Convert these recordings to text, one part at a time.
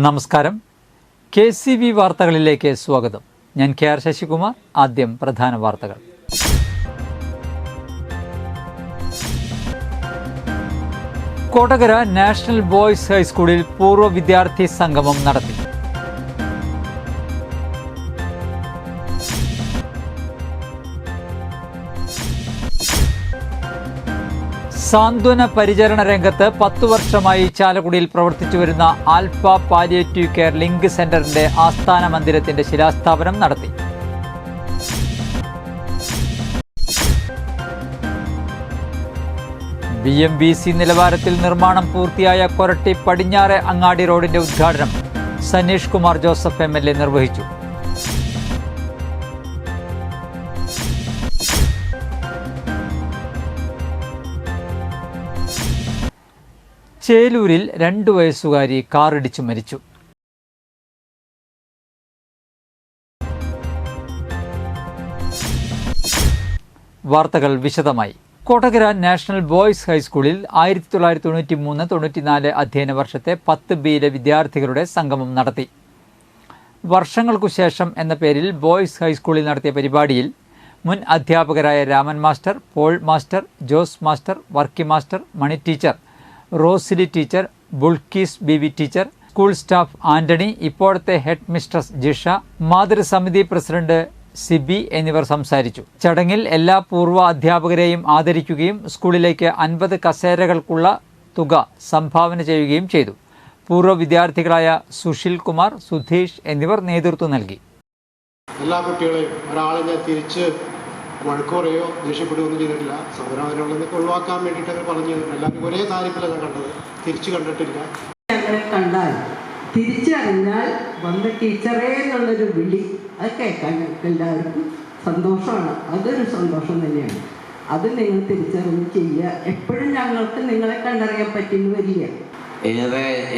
നമസ്കാരം. KCV വാർത്തകളിലേക്ക് സ്വാഗതം. ഞാൻ KR ശശികുമാർ. ആദ്യം പ്രധാന വാർത്തകൾ. കൊടകര നാഷണൽ ബോയ്സ് ഹൈസ്കൂളിൽ പൂർവ്വ വിദ്യാർത്ഥി സംഗമം നടത്തി. സാന്ത്വന പരിചരണ രംഗത്ത് 10 വർഷമായി ചാലക്കുടിയിൽ പ്രവർത്തിച്ചു വരുന്ന ആൽഫ പാലിയേറ്റീവ് കെയർ ലിങ്ക് സെന്ററിന്റെ ആസ്ഥാന മന്ദിരത്തിന്റെ ശിലാസ്ഥാപനം നടത്തി. BMBC നിലവാരത്തിൽ നിർമ്മാണം പൂർത്തിയായ കൊരട്ടി പടിഞ്ഞാറെ അങ്ങാടി റോഡിന്റെ ഉദ്ഘാടനം സനീഷ് കുമാർ ജോസഫ് MLA നിർവഹിച്ചു. ചേലൂരിൽ 2 വയസ്സുകാരി കാറിടിച്ചു മരിച്ചു. വാർത്തകൾ വിശദമായി. കൊടകര നാഷണൽ ബോയ്സ് ഹൈസ്കൂളിൽ 1993-94 അധ്യയന വർഷത്തെ 10Bയിലെ വിദ്യാർത്ഥികളുടെ സംഗമം നടത്തി. വർഷങ്ങൾക്കു ശേഷം എന്ന പേരിൽ ബോയ്സ് ഹൈസ്കൂളിൽ നടത്തിയ പരിപാടിയിൽ മുൻ അധ്യാപകരായ Raman master, Paul master, Jose master, Varkey master, Mani teacher, Rosily teacher, Bulkees BB teacher, school staff Antony, ഇപ്പോഴത്തെ ഹെഡ് മിസ്ട്രസ് ജിഷ, മാതൃസമിതി പ്രസിഡന്റ് സിബി എന്നിവർ സംസാരിച്ചു. ചടങ്ങിൽ എല്ലാ പൂർവ്വ അധ്യാപകരെയും ആദരിക്കുകയും സ്കൂളിലേക്ക് 50 കസേരകൾക്കുള്ള തുക സംഭാവന ചെയ്യുകയും ചെയ്തു. പൂർവ്വ വിദ്യാർത്ഥികളായ സുശീൽ കുമാർ, സുധീഷ് എന്നിവർ നേതൃത്വം നൽകി. എല്ലാ കുട്ടികളെയും ഒരാളെ തിരിച്ച് വഴക്കുറയോ ദേഷ്യപ്പെടുകയൊന്നും ചെയ്തിട്ടില്ല. സമരങ്ങളൊക്കെ ഒഴിവാക്കാൻ വേണ്ടിയിട്ട് അവർ പറഞ്ഞു. എല്ലാവരും ഒരേ താരിഫിലാണ് ഞാൻ കണ്ടത്, തിരിച്ചു കണ്ടിട്ടില്ല. ഞങ്ങളെ കണ്ടാൽ തിരിച്ചറിഞ്ഞാൽ വന്ന ടീച്ചറേ എന്നുള്ളൊരു വിളി അത് കേൾക്കാൻ ഞങ്ങൾക്ക് എല്ലാവർക്കും സന്തോഷമാണ്. അതൊരു സന്തോഷം തന്നെയാണ്. അത് നിങ്ങൾ തിരിച്ചറിഞ്ഞ് ചെയ്യുക. എപ്പോഴും ഞങ്ങൾക്ക് നിങ്ങളെ കണ്ടറിയാൻ പറ്റുന്ന വരിക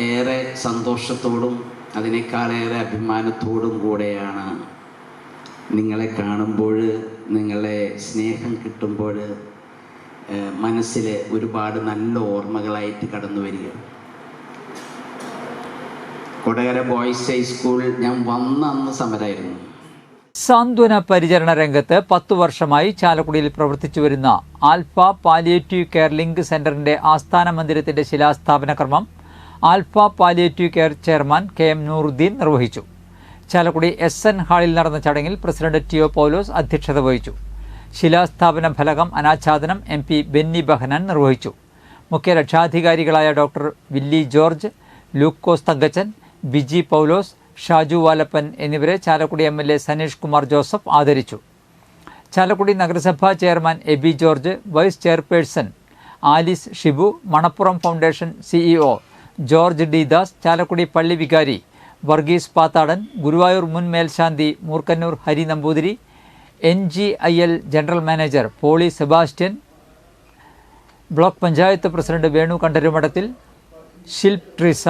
ഏറെ സന്തോഷത്തോടും അതിനേക്കാളേറെ അഭിമാനത്തോടും കൂടെയാണ് നിങ്ങളെ കാണുമ്പോൾ, നിങ്ങളെ സ്നേഹം കിട്ടുമ്പോൾ മനസ്സിൽ ഒരുപാട് നല്ല ഓർമ്മകളായിട്ട് കടന്നു വരിക. കൊടകര ബോയ്സ് ഹൈസ്കൂൾ ഞാൻ വന്ന അന്ന് സമരമായിരുന്നു. സാന്ത്വന പരിചരണ രംഗത്ത് 10 വർഷമായി ചാലക്കുടിയിൽ പ്രവർത്തിച്ചു വരുന്ന ആൽഫ പാലിയേറ്റീവ് കെയർ ലിങ്ക് സെന്ററിന്റെ ആസ്ഥാന മന്ദിരത്തിന്റെ ശിലാസ്ഥാപന കർമ്മം Alpha palliative care chairman KM Nooruddeen നിർവഹിച്ചു. ചാലക്കുടി SN ഹാളിൽ നടന്ന ചടങ്ങിൽ പ്രസിഡന്റ് TO പൗലോസ് അധ്യക്ഷത വഹിച്ചു. ശിലാസ്ഥാപന ഫലകം അനാച്ഛാദനം MP ബെന്നി ബഹനാൻ നിർവഹിച്ചു. മുഖ്യ രക്ഷാധികാരികളായ ഡോക്ടർ വില്ലി ജോർജ്, ലൂക്കോസ് തങ്കച്ചൻ, ബിജി പൗലോസ്, ഷാജു വാലപ്പൻ എന്നിവരെ ചാലക്കുടി MLA സനീഷ് കുമാർ ജോസഫ് ആദരിച്ചു. ചാലക്കുടി നഗരസഭാ chairman Abi George, vice chairperson Alice Shibu, Manappuram foundation CEO George D Das, Chalakudy പള്ളി വികാരി വർഗീസ് പാത്താടൻ, ഗുരുവായൂർ മുൻ മേൽശാന്തി Moorkannur Hari Namboothiri, NGIL general manager Poly Sebastian, block panchayat president Venu Kandarumadathil, Shilp Treesa,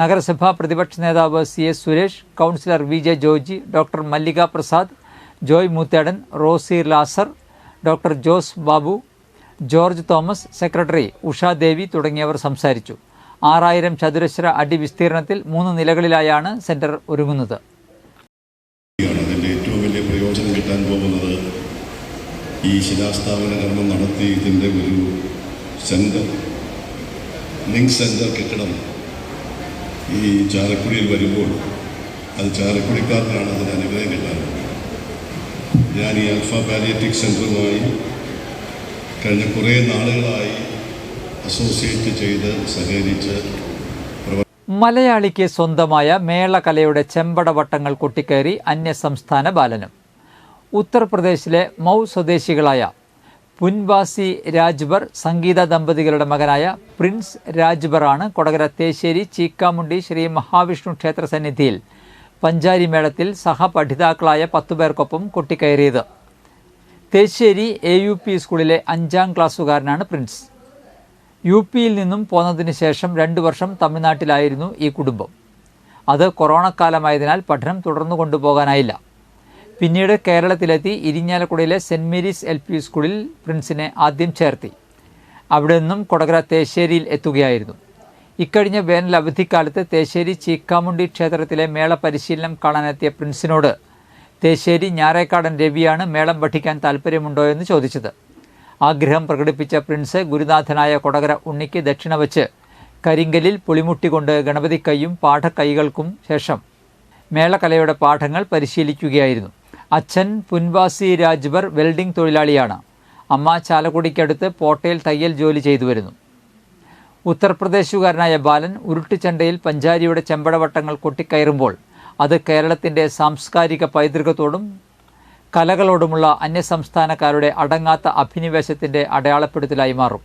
നഗരസഭാ പ്രതിപക്ഷ നേതാവ് CS Suresh, councillor VJ Georgy, doctor Mallika Prasad, Joy Moothedan, Rosy Lazar, doctor Jose Babu, George Thomas, secretary Ushadevi തുടങ്ങിയവർ സംസാരിച്ചു. 6000 ചതുരശ്ര അടി വിസ്തീർണത്തിൽ 3 നിലകളിലായാണ് സെന്റർ ഒരുങ്ങുന്നത്. അതിൻ്റെ ഏറ്റവും വലിയ പ്രയോജനം കിട്ടാൻ പോകുന്നത് ഈ ശിലാസ്ഥാപന കർമ്മം നടത്തി ഇതിൻ്റെ ഒരു സെന്റർ, ലിങ്ക് സെന്റർ കെട്ടിടം ഈ ചാലക്കുടിയിൽ വരുമ്പോൾ അത് ചാലക്കുടിക്കാർക്കാണ് അതിന് അനുഗ്രഹം കിട്ടാറുള്ളത്. ഞാൻ ഈ ആൽഫ പാലിയേറ്റീവ് സെൻ്ററുമായി കഴിഞ്ഞ കുറേ നാളുകളായി അസോസിയേറ്റ് ചെയ്ത് സഹകരിച്ച് മലയാളിക്ക് സ്വന്തമായ മേളകലയുടെ ചെമ്പടവട്ടങ്ങൾ കൊട്ടിക്കയറി അന്യസംസ്ഥാന ബാലനും. ഉത്തർപ്രദേശിലെ മൗ സ്വദേശികളായ പുൻവാസി രാജ്ബർ സംഗീത ദമ്പതികളുടെ മകനായ പ്രിൻസ് രാജ്ബറാണ് കൊടകര തേശ്ശേരി ചീക്കാമുണ്ടി ശ്രീ മഹാവിഷ്ണു ക്ഷേത്ര സന്നിധിയിൽ പഞ്ചാരി മേളത്തിൽ സഹപഠിതാക്കളായ 10 പേർക്കൊപ്പം കൊട്ടിക്കയറിയത്. തേശ്ശേരി AUP സ്കൂളിലെ 5ാം ക്ലാസ്സുകാരനാണ് പ്രിൻസ്. UPയിൽ നിന്നും പോന്നതിന് ശേഷം 2 വർഷം തമിഴ്നാട്ടിലായിരുന്നു ഈ കുടുംബം. അത് കൊറോണക്കാലമായതിനാൽ പഠനം തുടർന്നു കൊണ്ടുപോകാനായില്ല. പിന്നീട് കേരളത്തിലെത്തി ഇരിഞ്ഞാലക്കുടയിലെ സെൻറ് മേരീസ് LP സ്കൂളിൽ പ്രിൻസിനെ ആദ്യം ചേർത്തി. അവിടെ നിന്നും കൊടകര തേശ്ശേരിയിൽ എത്തുകയായിരുന്നു. ഇക്കഴിഞ്ഞ വേനൽ അവധിക്കാലത്ത് തേശ്ശേരി ചീക്കാമുണ്ടി ക്ഷേത്രത്തിലെ മേള പരിശീലനം കാണാനെത്തിയ പ്രിൻസിനോട് തേശ്ശേരി ഞാറേക്കാടൻ രവിയാണ് മേളം പഠിക്കാൻ താല്പര്യമുണ്ടോ എന്ന് ചോദിച്ചത്. ആഗ്രഹം പ്രകടിപ്പിച്ച പ്രിൻസ് ഗുരുനാഥനായ കൊടകര ഉണ്ണിക്ക് ദക്ഷിണ വച്ച് കരിങ്കലിൽ പുളിമുട്ടിക്കൊണ്ട് ഗണപതിക്കൈയും പാഠക്കൈകൾക്കും ശേഷം മേളകലയുടെ പാഠങ്ങൾ പരിശീലിക്കുകയായിരുന്നു. അച്ഛൻ പുൻവാസി രാജ്വർ വെൽഡിംഗ് തൊഴിലാളിയാണ്. അമ്മ ചാലക്കുടിക്കടുത്ത് പോട്ടയിൽ തയ്യൽ ജോലി ചെയ്തു വരുന്നു. ഉത്തർപ്രദേശുകാരനായ ബാലൻ ഉരുട്ടുചണ്ടയിൽ പഞ്ചാരിയുടെ ചെമ്പടവട്ടങ്ങൾ കൊട്ടിക്കയറുമ്പോൾ അത് കേരളത്തിൻ്റെ സാംസ്കാരിക പൈതൃകത്തോടും കലകളോടുമുള്ള അന്യസംസ്ഥാനക്കാരുടെ അടങ്ങാത്ത അഭിനിവേശത്തിൻ്റെ അടയാളപ്പെടുത്തലായി മാറും.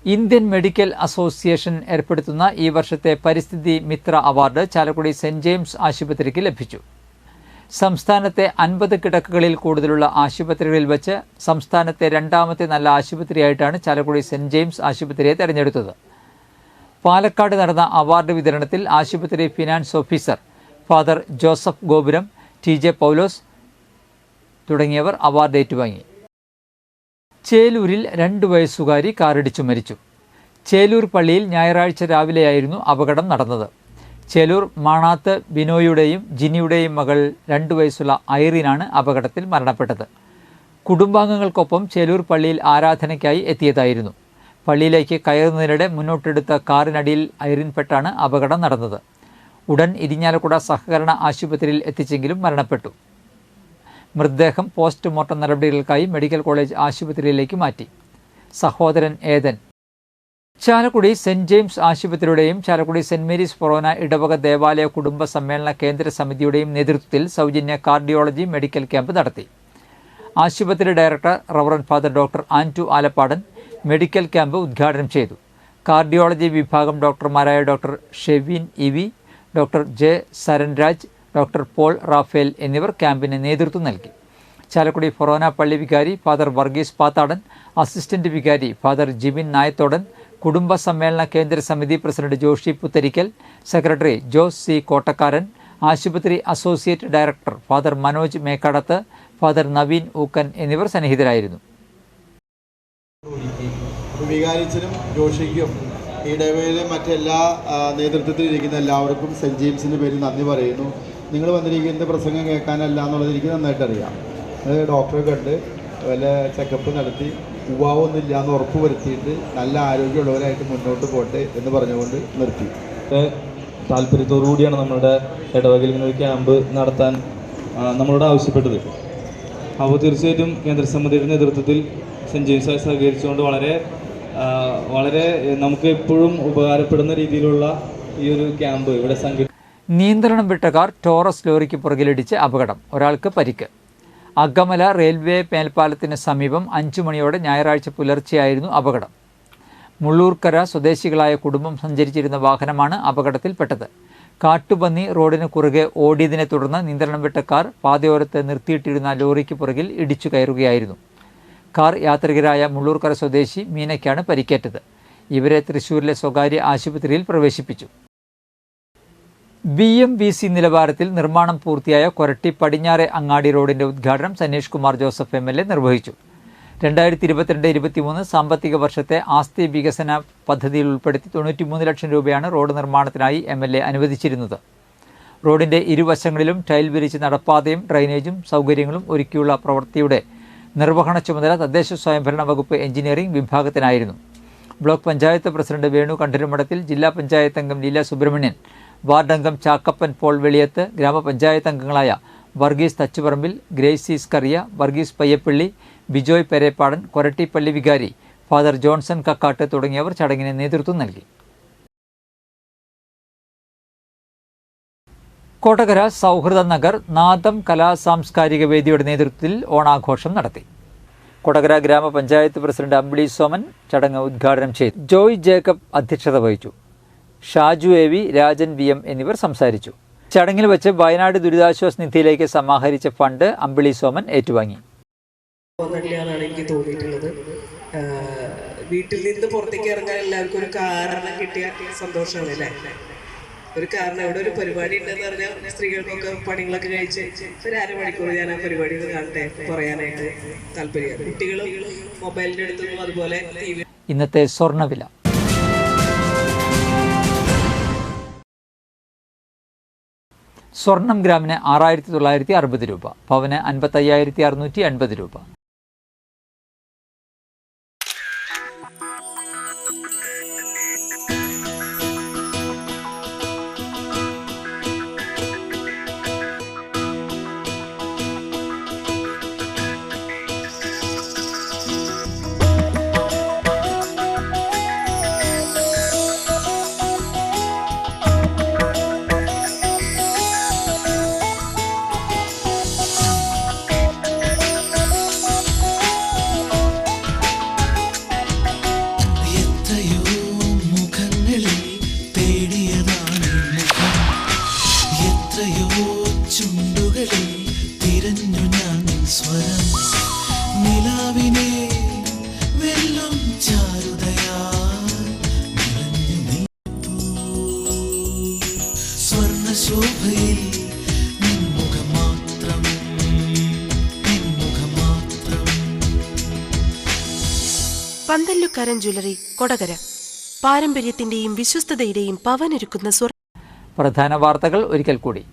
ഇന്ത്യൻ മെഡിക്കൽ അസോസിയേഷൻ ഏർപ്പെടുത്തുന്ന ഈ വർഷത്തെ പരിസ്ഥിതി മിത്ര അവാർഡ് ചാലക്കുടി സെൻറ് ജെയിംസ് ആശുപത്രിക്ക് ലഭിച്ചു. സംസ്ഥാനത്തെ 50 കിടക്കകളിൽ കൂടുതലുള്ള ആശുപത്രികളിൽ വെച്ച് സംസ്ഥാനത്തെ രണ്ടാമത്തെ നല്ല ആശുപത്രിയായിട്ടാണ് ചാലക്കുടി സെൻറ് ജെയിംസ് ആശുപത്രിയെ തെരഞ്ഞെടുത്തത്. പാലക്കാട് നടന്ന അവാർഡ് വിതരണത്തിൽ ആശുപത്രി ഫിനാൻസ് ഓഫീസർ ഫാദർ ജോസഫ് ഗോപുരം, TJ പൗലോസ് തുടങ്ങിയവർ അവാർഡ് ഏറ്റുവാങ്ങി. ചേലൂരിൽ 2 വയസ്സുകാരി കാറിടിച്ചു മരിച്ചു. ചേലൂർ പള്ളിയിൽ ഞായറാഴ്ച രാവിലെയായിരുന്നു അപകടം നടന്നത്. ചേലൂർ മാണാത്ത് ബിനോയുടെയും ജിനിയുടെയും മകൾ 2 വയസ്സുള്ള ഐറിനാണ് അപകടത്തിൽ മരണപ്പെട്ടത്. കുടുംബാംഗങ്ങൾക്കൊപ്പം ചേലൂർ പള്ളിയിൽ ആരാധനയ്ക്കായി എത്തിയതായിരുന്നു. പള്ളിയിലേക്ക് കയറുന്നതിനിടെ മുന്നോട്ടെടുത്ത കാറിനടിയിൽ ഐറിൻപെട്ടാണ് അപകടം നടന്നത്. ഉടൻ ഇരിഞ്ഞാലക്കുട സഹകരണ ആശുപത്രിയിൽ എത്തിച്ചെങ്കിലും മരണപ്പെട്ടു. മൃതദേഹം പോസ്റ്റ്മോർട്ടം നടപടികൾക്കായി മെഡിക്കൽ കോളേജ് ആശുപത്രിയിലേക്ക് മാറ്റി. സഹോദരൻ ഏതൻ. ചാലക്കുടി സെൻറ് ജെയിംസ് ആശുപത്രിയുടെയും ചാലക്കുടി സെൻറ് മേരീസ് ഫൊറോന ഇടവക ദേവാലയ കുടുംബ സമ്മേളന കേന്ദ്ര സമിതിയുടെയും നേതൃത്വത്തിൽ സൗജന്യ കാർഡിയോളജി മെഡിക്കൽ ക്യാമ്പ് നടത്തി. ആശുപത്രി director reverend father doctor Antu Alappadan medical camp ഉദ്ഘാടനം ചെയ്തു. കാർഡിയോളജി വിഭാഗം ഡോക്ടർമാരായ doctor Shevin E V, doctor J Saranraj, doctor Paul Raphael എന്നിവർ ക്യാമ്പിന് നേതൃത്വം നൽകി. ചാലക്കുടി ഫൊറോന പള്ളി വികാരി ഫാദർ വർഗീസ് പാത്താടൻ, അസിസ്റ്റന്റ് വികാരി ഫാദർ ജിബിൻ നായത്തോടൻ, കുടുംബ സമ്മേളന കേന്ദ്ര സമിതി president Joshy Putharikkal, secretary Jose C Kottakkaran, ആശുപത്രി associate director father Manoj Mekkadath, father Naveen Ookken എന്നിവർ സന്നിഹിതരായിരുന്നു. വികാരിച്ചനും ജോഷിക്കും ഇടവേളയിലെ മറ്റെല്ലാ നേതൃത്വത്തിലിരിക്കുന്ന എല്ലാവർക്കും സെൻറ് ജെയിംസിൻ്റെ പേരിൽ നന്ദി പറയുന്നു. നിങ്ങൾ വന്നിരിക്കുന്ന പ്രസംഗം കേൾക്കാനല്ല എന്നുള്ളത് എനിക്ക് നന്നായിട്ട് അറിയാം. അത് ഡോക്ടറെ കണ്ട് വല്ല ചെക്കപ്പ് നടത്തി ഉപാവൊന്നുമില്ല എന്ന് ഉറപ്പ് വരുത്തിയിട്ട് നല്ല ആരോഗ്യമുള്ളവരായിട്ട് മുന്നോട്ട് പോട്ടെ എന്ന് പറഞ്ഞുകൊണ്ട് നിർത്തി. താല്പര്യത്തോടു കൂടിയാണ് നമ്മളുടെ ഇടവകയിൽ ഇങ്ങനെ ഒരു ക്യാമ്പ് നടത്താൻ നമ്മളോട് ആവശ്യപ്പെട്ടത്. അപ്പോൾ തീർച്ചയായിട്ടും കേന്ദ്രസമിതിയുടെ നേതൃത്വത്തിൽ സെൻറ് ജെയിംസായി സഹകരിച്ചുകൊണ്ട് വളരെ നമുക്ക് എപ്പോഴും ഉപകാരപ്പെടുന്ന രീതിയിലുള്ള ഈ ഒരു ക്യാമ്പ് ഇവിടെ നിയന്ത്രണം വിട്ട കാർ ടോറസ് ലോറിക്ക് പുറകിലിടിച്ച് അപകടം. ഒരാൾക്ക് പരിക്ക്. അഗമല റെയിൽവേ മേൽപ്പാലത്തിന് സമീപം 5 മണിയോടെ ഞായറാഴ്ച പുലർച്ചെയായിരുന്നു അപകടം. മുള്ളൂർക്കര സ്വദേശികളായ കുടുംബം സഞ്ചരിച്ചിരുന്ന വാഹനമാണ് അപകടത്തിൽപ്പെട്ടത്. കാട്ടുപന്നി റോഡിന് കുറുകെ ഓടിയതിനെ തുടർന്ന് നിയന്ത്രണം വിട്ട കാർ പാതയോരത്ത് നിർത്തിയിട്ടിരുന്ന ലോറിക്ക് പുറകിൽ ഇടിച്ചു കയറുകയായിരുന്നു. കാർ യാത്രികരായ മുള്ളൂർക്കര സ്വദേശി മീനയ്ക്കാണ് പരിക്കേറ്റത്. ഇവരെ തൃശ്ശൂരിലെ സ്വകാര്യ ആശുപത്രിയിൽ പ്രവേശിപ്പിച്ചു. BMVC നിലവാരത്തിൽ നിർമ്മാണം പൂർത്തിയായ കൊരട്ടി പടിഞ്ഞാറെ അങ്ങാടി റോഡിന്റെ ഉദ്ഘാടനം സനീഷ് കുമാർ ജോസഫ് MLA നിർവഹിച്ചു. 2022-23 സാമ്പത്തിക വർഷത്തെ ആസ്തി വികസന പദ്ധതിയിൽ ഉൾപ്പെടുത്തി 93 ലക്ഷം രൂപയാണ് റോഡ് നിർമ്മാണത്തിനായി MLA അനുവദിച്ചിരുന്നത്. റോഡിന്റെ ഇരുവശങ്ങളിലും ടൈൽ വിരിച്ച് നടപ്പാതയും ഡ്രൈനേജും സൗകര്യങ്ങളും ഒരുക്കിയുള്ള പ്രവൃത്തിയുടെ നിർവഹണ ചുമതല തദ്ദേശ സ്വയംഭരണ വകുപ്പ് എഞ്ചിനീയറിംഗ് വിഭാഗത്തിനായിരുന്നു. ബ്ലോക്ക് പഞ്ചായത്ത് പ്രസിഡന്റ് വേണു കണ്ഠരുമഠത്തിൽ, ജില്ലാ പഞ്ചായത്ത് അംഗം ലീല സുബ്രഹ്മണ്യൻ, വാർഡ് അംഗം ചാക്കപ്പൻ പോൾ വെളിയത്ത്, ഗ്രാമപഞ്ചായത്ത് അംഗങ്ങളായ വർഗീസ് തച്ചുപറമ്പിൽ, ഗ്രേസി സ്കറിയ, വർഗീസ് പയ്യപ്പള്ളി, ബിജോയ് പെരേപ്പാടൻ, കൊരട്ടിപ്പള്ളി വികാരി ഫാദർ ജോൺസൺ കക്കാട്ട് തുടങ്ങിയവർ ചടങ്ങിന് നേതൃത്വം നൽകി. കൊടകര സൗഹൃദ നഗർ നാദം കലാ സാംസ്കാരിക വേദിയുടെ നേതൃത്വത്തിൽ ഓണാഘോഷം നടത്തി. കൊടകര ഗ്രാമപഞ്ചായത്ത് പ്രസിഡന്റ് അമ്പിളി സോമൻ ചടങ്ങ് ഉദ്ഘാടനം ചെയ്തു. ജോയ് ജേക്കബ് അധ്യക്ഷത വഹിച്ചു. ഷാജു AV, രാജൻ VM എന്നിവർ സംസാരിച്ചു. ചടങ്ങിൽ വെച്ച് വയനാട് ദുരിതാശ്വാസ നിധിയിലേക്ക് സമാഹരിച്ച ഫണ്ട് അമ്പിളി സോമൻ ഏറ്റുവാങ്ങി. എനിക്ക് തോന്നിയിട്ടുള്ളത് വീട്ടിൽ നിന്ന് പുറത്തേക്ക് ഇറങ്ങാൻ എല്ലാവർക്കും ഒരു കാരണം കിട്ടിയ സന്തോഷമാണ് അല്ലേ? ഒരു കാരണം ഇവിടെ ഒരു പരിപാടി ഉണ്ടെന്ന് പറഞ്ഞാൽ സ്ത്രീകൾക്കൊക്കെ പണികളൊക്കെ കഴിച്ച് ഒരു അരമണിക്കൂർ ഞാൻ ആ പരിപാടി കാണട്ടെ പറയാനായിട്ട് താല്പര്യമാണ്. കുട്ടികളും മൊബൈലിൻ്റെ അടുത്തും അതുപോലെ TV. ഇന്നത്തെ സ്വർണ്ണവില സ്വർണം ഗ്രാമിന് 6,960 രൂപ, പവന് 55,680 രൂപ. പന്തല്ലുക്കാരൻ ജ്വല്ലറി, കൊടകര. പാരമ്പര്യത്തിന്റെയും വിശ്വസ്തതയുടെയും പവനൊരുക്കുന്ന പ്രധാന വാർത്തകൾ ഒരിക്കൽ കൂടി.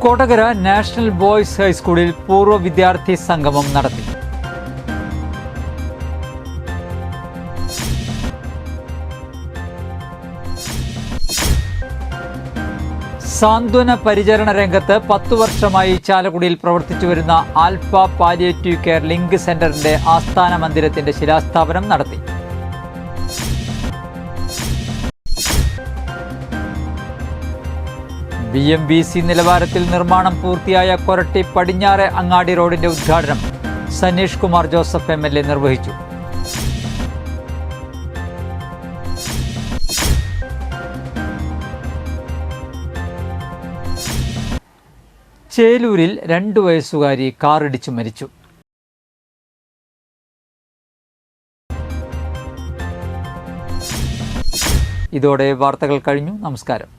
കൊടകര നാഷണൽ ബോയ്സ് ഹൈസ്കൂളിൽ പൂർവ്വ വിദ്യാർത്ഥി സംഗമം നടത്തി. സാന്ത്വന പരിചരണ രംഗത്ത് 10 വർഷമായി ചാലക്കുടിയിൽ പ്രവർത്തിച്ചുവരുന്ന ആൽഫ പാലിയേറ്റീവ് കെയർ ലിങ്ക് സെന്ററിന്റെ ആസ്ഥാന മന്ദിരത്തിന്റെ ശിലാസ്ഥാപനം നടത്തി. BMBC നിലവാരത്തിൽ നിർമ്മാണം പൂർത്തിയായ കൊരട്ടി പടിഞ്ഞാറെ അങ്ങാടി റോഡിന്റെ ഉദ്ഘാടനം സനീഷ് കുമാർ ജോസഫ് MLA നിർവഹിച്ചു. ചേലൂരിൽ 2 വയസ്സുകാരി കാറിടിച്ചു മരിച്ചു. ഇതോടെ വാർത്തകൾ കഴിഞ്ഞു. നമസ്കാരം.